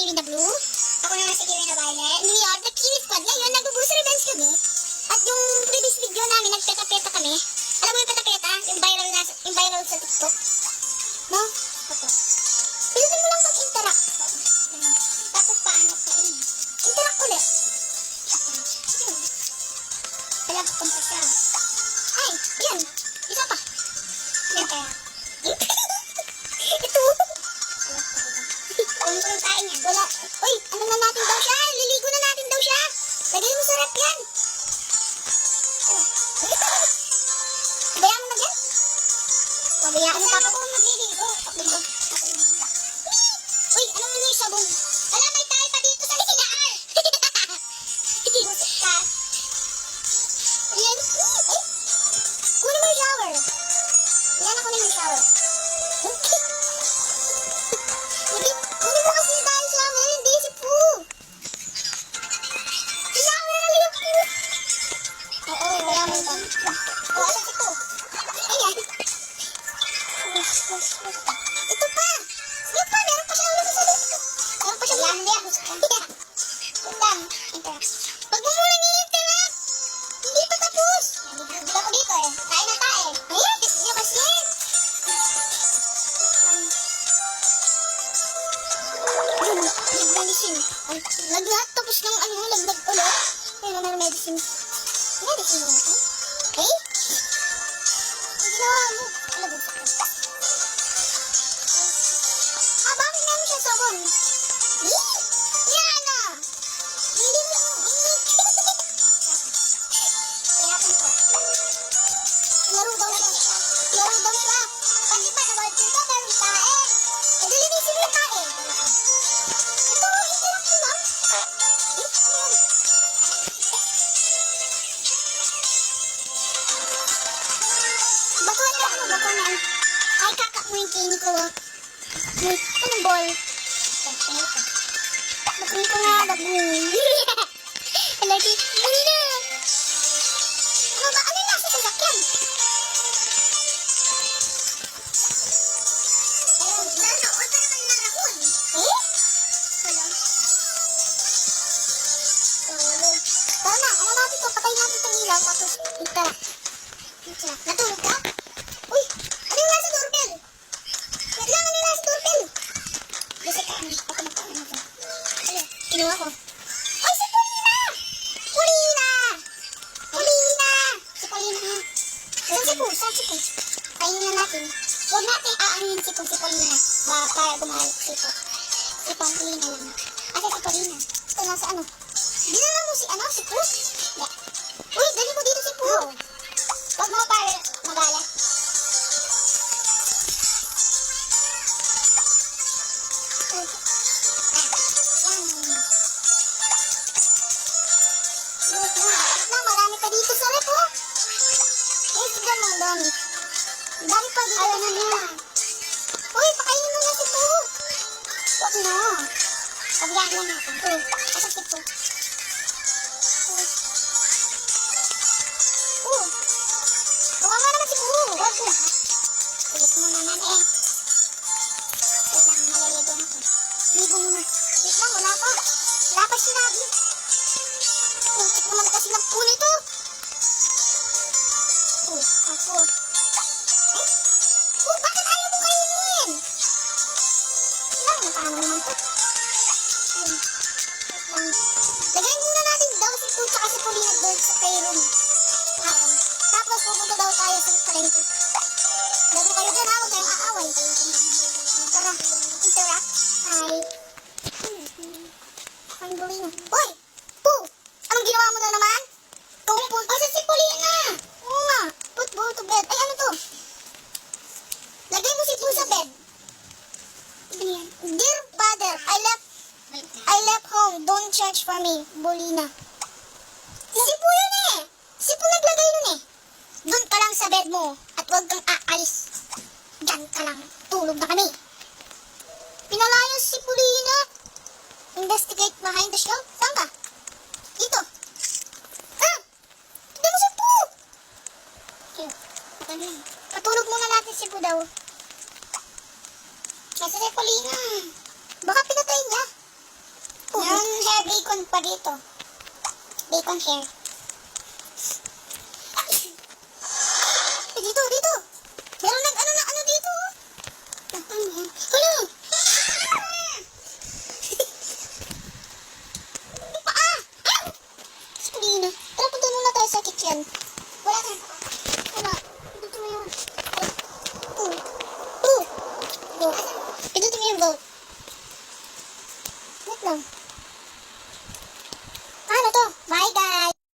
Kiwi na blue. Ako naman si Kiwi na violet. New York, the Kiwi Squad. Ngayon, nag-boost revenge kami. At yung previous video namin, nagpeta-peta kami. Alam mo yung peta-peta? Yung viral sa TikTok. No? Ito. Pinutin mo lang pag-interact. Tapos paano pa rin? Interact ulit. Wala pa kung pa siya. Ay, yan. Isa pa. Yan kaya. Ito. Kung kain yan. Wala. Uy, ano na natin daw siya? Liligo na natin daw siya. Lagay mo sarap yan. Bayaan mo na dyan. Pabayaan mo pa ako magliligo. Uy, ano mo yung sabon? Wala, may tayo pa dito sa ligaan. Busok ka. Ayan. Kunin mo yung shower. Yan ako na yung shower. Kunin mo kasi dahil shower, hindi si Poo. Shower na lang yung Poo. Oo, wala mo ba? O, asan si Poo? Ayan. Ito pa. Yung pa, meron pa siya ulit sa loob. Meron pa siya yan. Lang. Pag mo muna ni-interact. Hindi pa tapos. Hindi ako dito eh. Kain na tayo. Ayan, kasi kasi. Medicine. Naglahat tapos ng ano, lagdag ulit. Ayun na medicine. Medicine na ito. Okay? Ginawa mo. Alagod sa akin. Bakit namin siya sabon? Yan na! Hindi mo. Kaya po po. Laro daw siya. Laro daw siya. Pag iba na bawal dito, meron tae. Nalinisin mo tae. Ito, interact mo lang. Bato na ako, bato na. Ay, kakak mo yung cane ko. Anong ball? Bakuin ko nga, bakuin. Lagi, buli na. Ano ba? Ano yung nasa sasakyan? Nanood pa naman na rakon. Eh? Wala. Tara na, ano natin ito? Patay natin itong ilaw, tapos interact. Natulog ka? Uy, ano yung nasa doorbell? Kailangan ano yung nasa doorbell? Kasi ka, ako magkaan na ito. Ano? Kinuha ko. Ay, si Paulina! Paulina! Paulina! Si Paulina ha? Saan si Poo? Saan si Poo? Kainin na natin. Huwag natin aanin si Poo, si Paulina. Para gumahal si Poo. Si Paulina lang. Asa si Paulina? Ito nasa ano? Dinala mo si ano? Si Poo? Uy, dali mo dito si Poo. Huwag mo para magala. Marami pa dito sa rep, oh. Yes, dami, dami. Dami pa dito. Ayaw na niya. Uy, pakainin mo na si Poo. Huwag na. Pabayaan lang natin. Asa si Poo? Kawawa naman si Poo. Huwag na. Ulit mo naman eh. Wait lang, nalalagyan ako. Ligo muna. Wait lang, wala pa. Wala pa sinabi. Putik naman kasi ng Poo nito. Ako. Eh? Bakit ayaw mo kainin? Lang, paano naman ito? Lagyan muna natin daw si Poo tsaka si Paulina doon sa playroom. Tapos pupunta daw tayo sa palengke. Lagi kayo dyan ha, huwag kayong aaway. Tara, interact. Hi. Ang Paulina. Uy! Poo! Anong ginawa mo na naman? Asan si Paulina? Oo nga. Put Poo to bed. Ay, ano to? Lagay mo si Poo sa bed. Dear father, I left home. Don't search for me. Paulina. Si Poo yun eh. Si Poo naglagay nun eh. Doon ka lang sa bed mo. At huwag kang aalis. Diyan ka lang. Tulog na kami. Pinalayas si Paulina. Investigate behind the shelf. Saan ka? Dito. Tignan mo si Poo. Patulog muna natin si Poo daw. Kasi si Paulina. Baka pinatay niya. May bacon pa dito. Bacon hair. Ay, dito, dito. Meron ano dito. Ano yan? Hala! Paa! Ah! Sabihin na. Tara, punta muna tayo sa kitchen. Wala tayo. Wala. Dito mo yun. Dito mo yung boat. Wait lang.